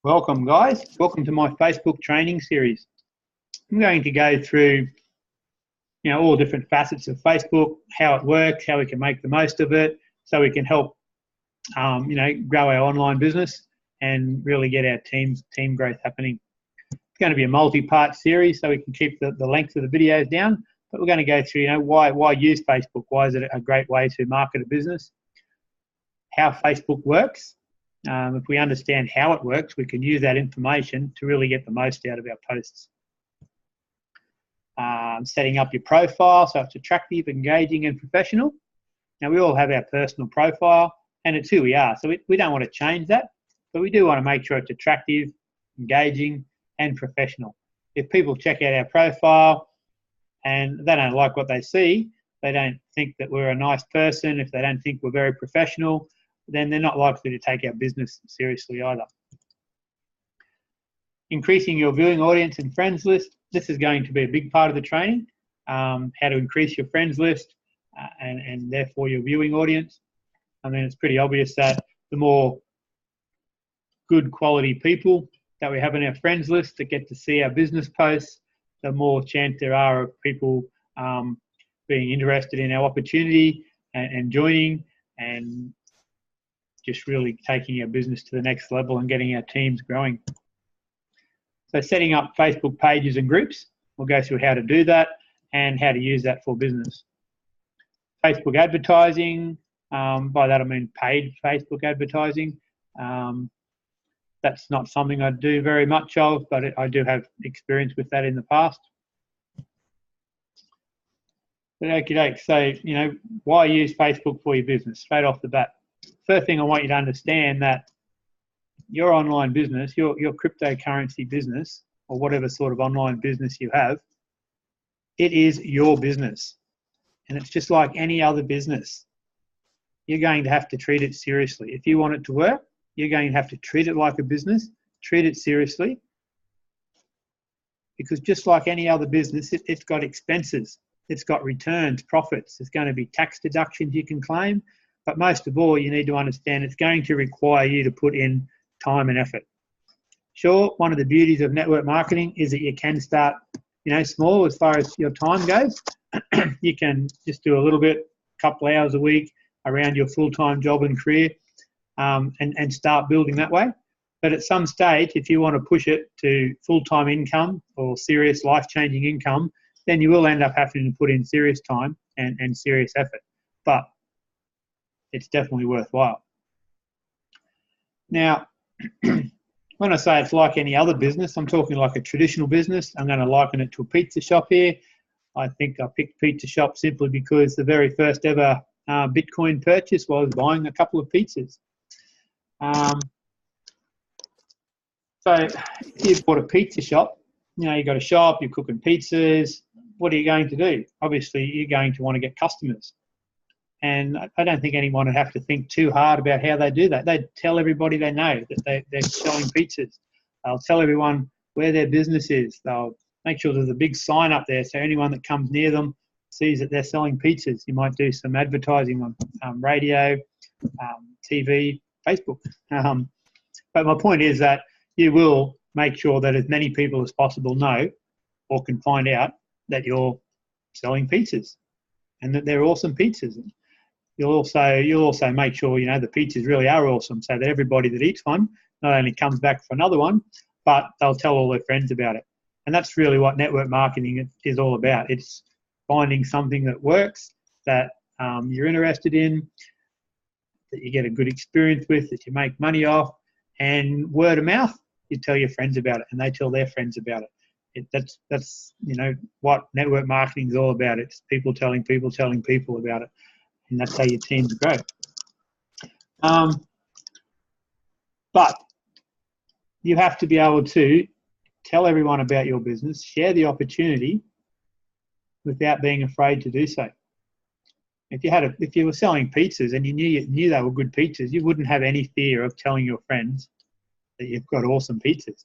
Welcome guys, welcome to my Facebook training series. I'm going to go through all different facets of Facebook, how it works, how we can make the most of it, so we can help grow our online business and really get our team growth happening. It's going to be a multi-part series so we can keep the length of the videos down, but we're going to go through why use Facebook, why is it a great way to market a business, how Facebook works. If we understand how it works, we can use that information to really get the most out of our posts. Setting up your profile so it's attractive, engaging and professional. Now we all have our personal profile and it's who we are, so we don't want to change that, but we do want to make sure it's attractive, engaging and professional. If people check out our profile and they don't like what they see, they don't think that we're a nice person, if they don't think we're very professional, then they're not likely to take our business seriously either. Increasing your viewing audience and friends list. This is going to be a big part of the training, how to increase your friends list and therefore your viewing audience. I mean, it's pretty obvious that the more good quality people that we have in our friends list that get to see our business posts, the more chance there are of people being interested in our opportunity and joining and just really taking our business to the next level and getting our teams growing. So setting up Facebook pages and groups, we'll go through how to do that and how to use that for business. Facebook advertising, by that I mean paid Facebook advertising. That's not something I do very much of, but I do have experience with that in the past. But okay, so why use Facebook for your business straight off the bat? First thing I want you to understand that your online business, your cryptocurrency business, or whatever sort of online business you have, it is your business. And it's just like any other business. You're going to have to treat it seriously. If you want it to work, you're going to have to treat it like a business, treat it seriously. Because just like any other business, it's got expenses, it's got returns, profits, there's going to be tax deductions you can claim. But most of all, you need to understand it's going to require you to put in time and effort. Sure, one of the beauties of network marketing is that you can start, small as far as your time goes. You can just do a little bit, a couple of hours a week around your full-time job and career and start building that way. But at some stage, if you want to push it to full-time income or serious life-changing income, then you will end up having to put in serious time and serious effort. But it's definitely worthwhile. Now, when I say it's like any other business, I'm talking like a traditional business. I'm going to liken it to a pizza shop here. I think I picked pizza shop simply because the very first ever Bitcoin purchase was buying a couple of pizzas. So if you bought a pizza shop, you've got a shop, you're cooking pizzas, what are you going to do? Obviously, you're going to want to get customers. And I don't think anyone would have to think too hard about how they do that. They tell everybody they know that they're selling pizzas. They'll tell everyone where their business is. They'll make sure there's a big sign up there so anyone that comes near them sees that they're selling pizzas. You might do some advertising on radio, TV, Facebook. But my point is that you will make sure that as many people as possible know or can find out that you're selling pizzas and that they're awesome pizzas. You'll also make sure the pizzas really are awesome, so that everybody that eats one not only comes back for another one, but they'll tell all their friends about it. And that's really what network marketing is all about. It's finding something that works, that you're interested in, that you get a good experience with, that you make money off, and word of mouth, you tell your friends about it, and they tell their friends about it. That's what network marketing is all about. It's people telling people about it. And that's how your teams grow. But you have to be able to tell everyone about your business, share the opportunity without being afraid to do so. If you were selling pizzas and you knew they were good pizzas, you wouldn't have any fear of telling your friends that you've got awesome pizzas.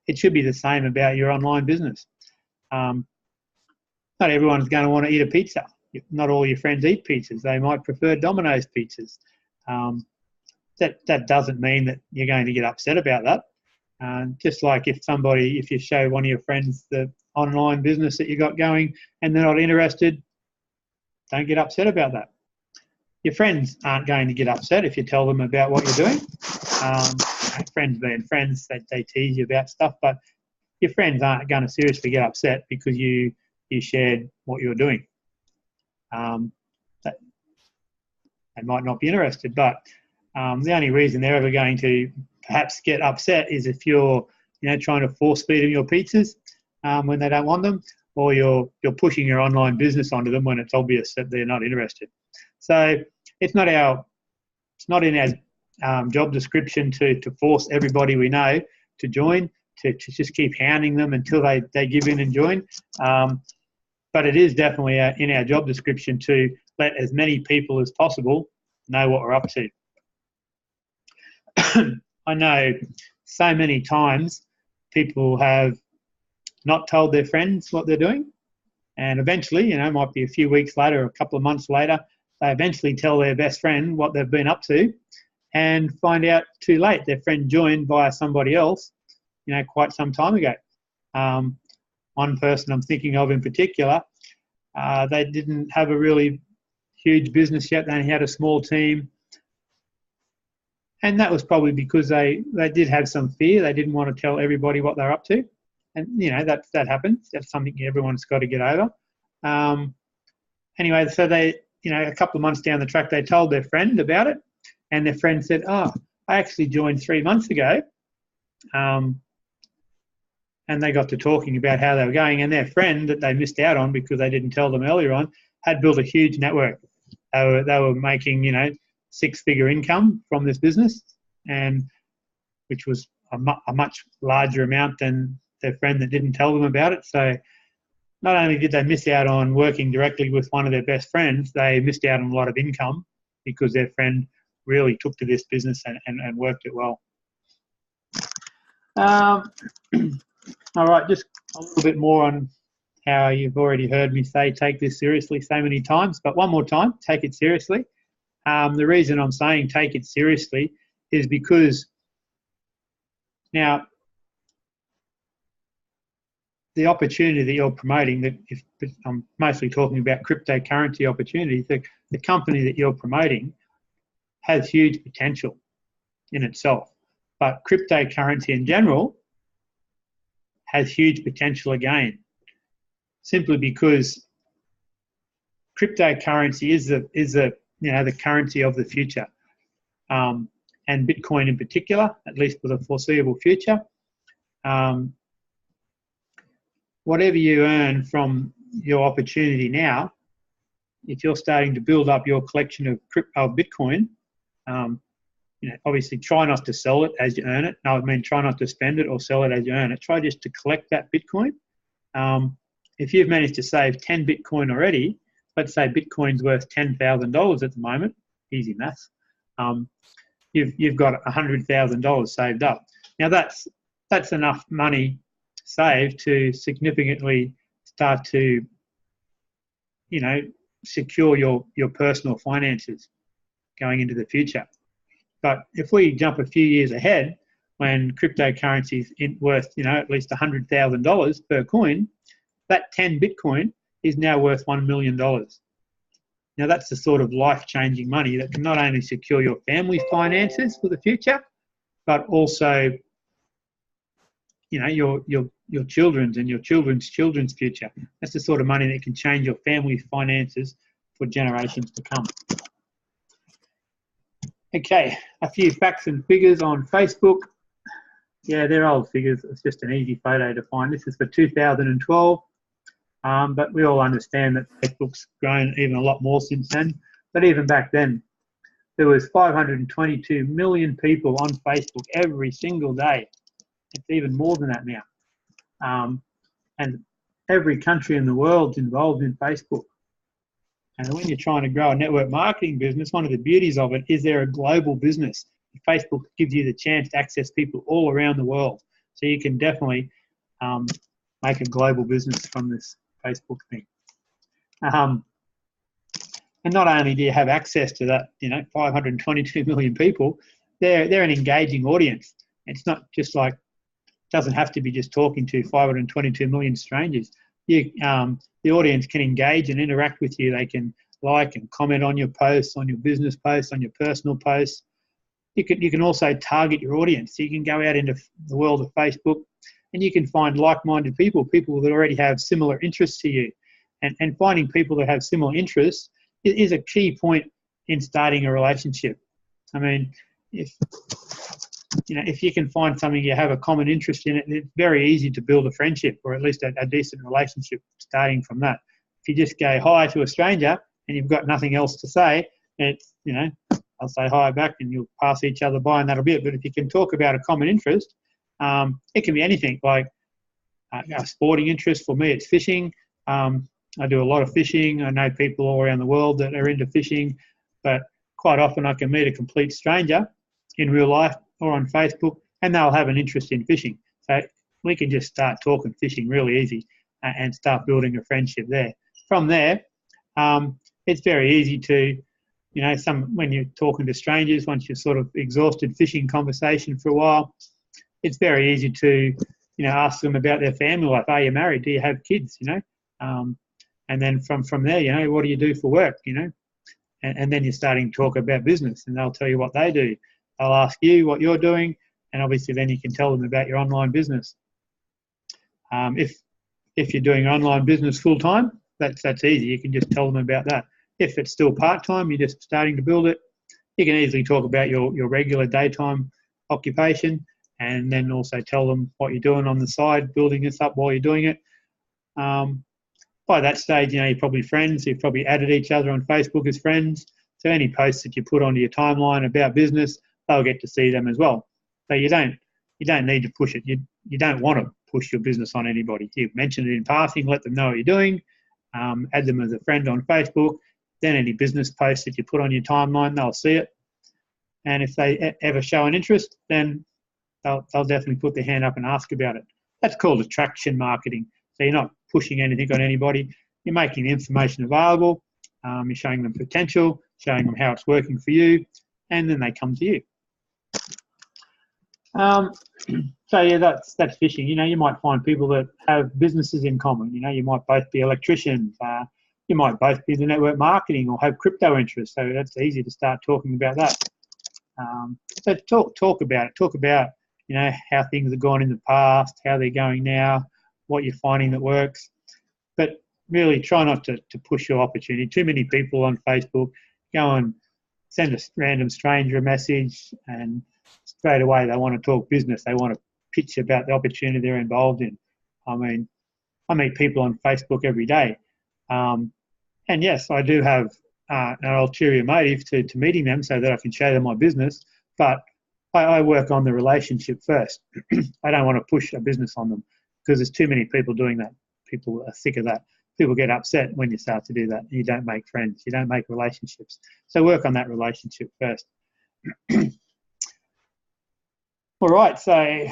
It should be the same about your online business. Not everyone's going to want to eat a pizza. Not all your friends eat pizzas. They might prefer Domino's pizzas. That doesn't mean that you're going to get upset about that. Just like if you show one of your friends the online business that you got going and they're not interested, don't get upset about that. Your friends aren't going to get upset if you tell them about what you're doing. Friends being friends, they tease you about stuff, but your friends aren't going to seriously get upset because you shared what you're doing. They might not be interested, but the only reason they're ever going to perhaps get upset is if you're trying to force feed them your pizzas when they don't want them, or you're pushing your online business onto them when it's obvious that they're not interested. So it's not in our job description to force everybody we know to join, to just keep hounding them until they give in and join. But it is definitely in our job description to let as many people as possible know what we're up to. I know so many times people have not told their friends what they're doing, and eventually, might be a few weeks later or a couple of months later, they eventually tell their best friend what they've been up to and find out too late their friend joined via somebody else, quite some time ago. One person I'm thinking of in particular, they didn't have a really huge business yet. They only had a small team. And that was probably because they did have some fear. They didn't want to tell everybody what they're up to. And, that happens. That's something everyone's got to get over. Anyway, so they, a couple of months down the track, they told their friend about it. And their friend said, I actually joined 3 months ago. And they got to talking about how they were going. And their friend that they missed out on because they didn't tell them earlier on had built a huge network. They were making, 6-figure income from this business, and which was a much larger amount than their friend that didn't tell them about it. So not only did they miss out on working directly with one of their best friends, they missed out on a lot of income because their friend really took to this business and worked it well. All right, just a little bit more on how you've already heard me say take this seriously so many times, but one more time, take it seriously. The reason I'm saying take it seriously is because now the opportunity that you're promoting, that I'm mostly talking about cryptocurrency opportunities, the company that you're promoting has huge potential in itself. But cryptocurrency in general has huge potential again, simply because cryptocurrency is the currency of the future, and Bitcoin in particular, at least for the foreseeable future. Whatever you earn from your opportunity now, if you're starting to build up your collection of Bitcoin, obviously try not to sell it as you earn it. No, I mean try not to spend it or sell it as you earn it. Try just to collect that Bitcoin. If you've managed to save 10 Bitcoin already, let's say Bitcoin's worth $10,000 at the moment, easy maths, you've got $100,000 saved up. Now that's enough money saved to significantly start to, secure your personal finances going into the future. But if we jump a few years ahead, when cryptocurrency is worth, at least $100,000 per coin, that 10 Bitcoin is now worth $1 million. Now that's the sort of life-changing money that can not only secure your family's finances for the future, but also, your children's and your children's children's future. That's the sort of money that can change your family's finances for generations to come. Okay, a few facts and figures on Facebook. Yeah, they're old figures. It's just an easy photo to find. This is for 2012. But we all understand that Facebook's grown even a lot more since then. But even back then, there was 522 million people on Facebook every single day. It's even more than that now. And every country in the world's involved in Facebook. And when you're trying to grow a network marketing business, one of the beauties of it is they're a global business. Facebook gives you the chance to access people all around the world. So you can definitely make a global business from this Facebook thing. And not only do you have access to that, 522 million people, they're an engaging audience. It's not just like doesn't have to be just talking to 522 million strangers. The audience can engage and interact with you. They can like and comment on your posts, on your business posts, on your personal posts. You can also target your audience. So you can go out into the world of Facebook and you can find like-minded people that already have similar interests to you. And finding people that have similar interests is a key point in starting a relationship. I mean, if you can find something you have a common interest in, it's very easy to build a friendship or at least a decent relationship starting from that. If you just go hi to a stranger and you've got nothing else to say, it's, I'll say hi back and you'll pass each other by and that'll be it. But if you can talk about a common interest, it can be anything, like a sporting interest. For me, it's fishing. I do a lot of fishing. I know people all around the world that are into fishing, but quite often I can meet a complete stranger in real life or on Facebook and they'll have an interest in fishing. So we can just start talking fishing really easy and start building a friendship there. From there, it's very easy to, when you're talking to strangers, once you've sort of exhausted fishing conversation for a while, it's very easy to, ask them about their family life. Are you married? Do you have kids? And then from there, what do you do for work? And then you're starting to talk about business and they'll tell you what they do. They'll ask you what you're doing, and obviously then you can tell them about your online business. If you're doing online business full time, that's easy. You can just tell them about that. If it's still part time, you're just starting to build it, you can easily talk about your regular daytime occupation, and then also tell them what you're doing on the side, building this up while you're doing it. By that stage, you're probably friends. You've probably added each other on Facebook as friends. So any posts that you put onto your timeline about business, they'll get to see them as well. So you don't need to push it. You don't want to push your business on anybody. You mention it in passing, let them know what you're doing, add them as a friend on Facebook. Then any business posts that you put on your timeline, they'll see it. And if they ever show an interest, then they'll definitely put their hand up and ask about it. That's called attraction marketing. So you're not pushing anything on anybody. You're making the information available. You're showing them potential, showing them how it's working for you, and then they come to you. So yeah, that's fishing. You might find people that have businesses in common. You might both be electricians. You might both be the network marketing or have crypto interests. So that's easy to start talking about that. So talk about it. Talk about how things have gone in the past, how they're going now, what you're finding that works. But really try not to push your opportunity. Too many people on Facebook go and send a random stranger a message and straight away they want to talk business. They want to pitch about the opportunity they're involved in. I mean, I meet people on Facebook every day. And yes, I do have an ulterior motive to meeting them so that I can show them my business, but I work on the relationship first. I don't want to push a business on them because there's too many people doing that. People are sick of that. People get upset when you start to do that. You don't make friends. You don't make relationships. So work on that relationship first. All right, so I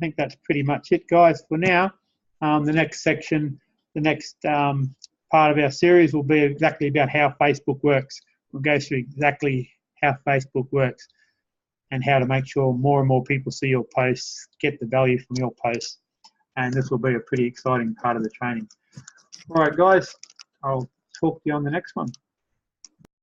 think that's pretty much it, guys, for now. The next section, the next part of our series will be exactly about how Facebook works. We'll go through exactly how Facebook works and how to make sure more and more people see your posts, get the value from your posts. And this will be a pretty exciting part of the training. All right, guys, I'll talk to you on the next one.